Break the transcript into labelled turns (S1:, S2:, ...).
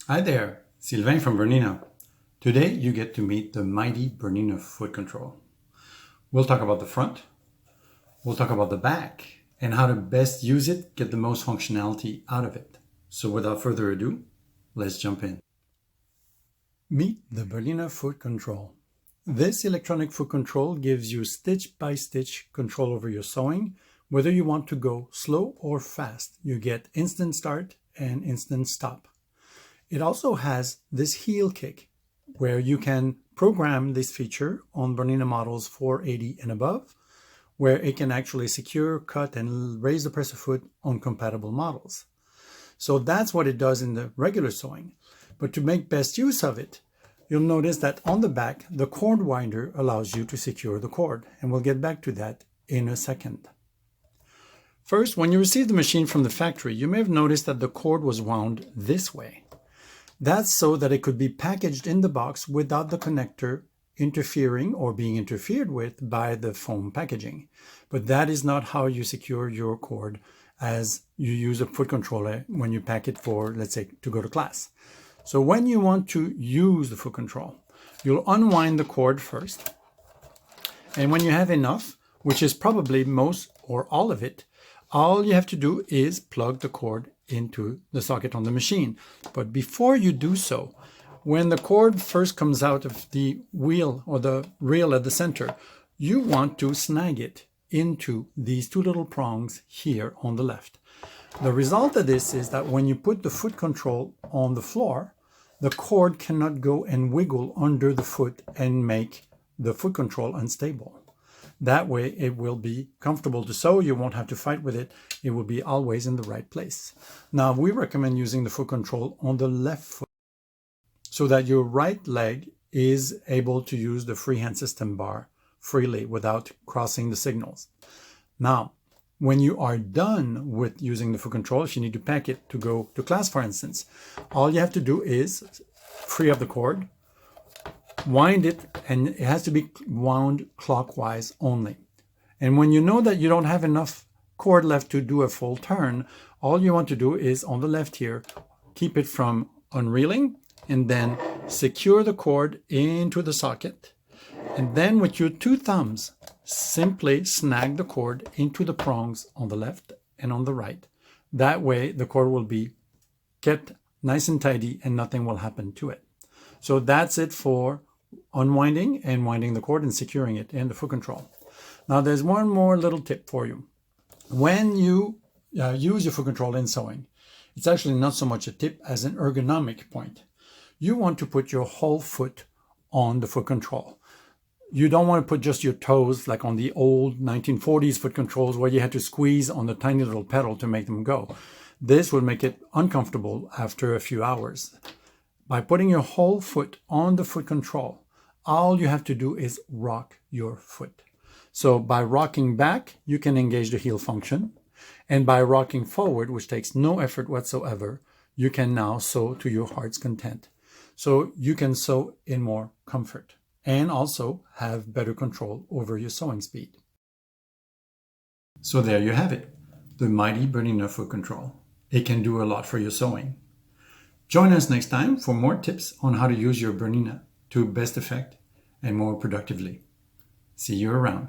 S1: Hi there, Sylvain from Bernina. Today you get to meet the Mighty BERNINA Foot Control. We'll talk about the front, we'll talk about the back, and how to best use it, get the most functionality out of it. So without further ado, let's jump in. Meet the BERNINA Foot Control. This electronic foot control gives you stitch-by-stitch control over your sewing. Whether you want to go slow or fast, you get instant start and instant stop. It also has this heel kick where you can program this feature on Bernina models 480 and above, where it can actually secure, cut, and raise the presser foot on compatible models. So that's what it does in the regular sewing. But to make best use of it, you'll notice that on the back, the cord winder allows you to secure the cord, and we'll get back to that in a second. First, when you received the machine from the factory, you may have noticed that the cord was wound this way. That's so that it could be packaged in the box without the connector interfering or being interfered with by the foam packaging. But that is not how you secure your cord as you use a foot controller when you pack it for, let's say, to go to class. So when you want to use the foot control, you'll unwind the cord first. And when you have enough, which is probably most or all of it, all you have to do is plug the cord into the socket on the machine. But before you do so, when the cord first comes out of the wheel or the rail at the center, you want to snag it into these two little prongs here on the left. The result of this is that when you put the foot control on the floor, the cord cannot go and wiggle under the foot and make the foot control unstable. That way it will be comfortable to sew. You won't have to fight with it. It will be always in the right place. Now, we recommend using the foot control on the left foot so that your right leg is able to use the freehand system bar freely without crossing the signals. Now, when you are done with using the foot control, if you need to pack it to go to class, for instance, all you have to do is free up the cord, wind it, and it has to be wound clockwise only. And when you know that you don't have enough cord left to do a full turn, all you want to do is on the left here, keep it from unreeling, and then secure the cord into the socket. And then with your two thumbs, simply snag the cord into the prongs on the left and on the right. That way the cord will be kept nice and tidy and nothing will happen to it. So that's it for unwinding and winding the cord and securing it in the foot control. Now there's one more little tip for you. When you use your foot control in sewing, it's actually not so much a tip as an ergonomic point. You want to put your whole foot on the foot control. You don't want to put just your toes like on the old 1940s foot controls where you had to squeeze on the tiny little pedal to make them go. This would make it uncomfortable after a few hours. By putting your whole foot on the foot control, all you have to do is rock your foot. So by rocking back, you can engage the heel function. And by rocking forward, which takes no effort whatsoever, you can now sew to your heart's content. So you can sew in more comfort and also have better control over your sewing speed. So there you have it, the Mighty BERNINA Foot Control. It can do a lot for your sewing. Join us next time for more tips on how to use your BERNINA to best effect and more productively. See you around.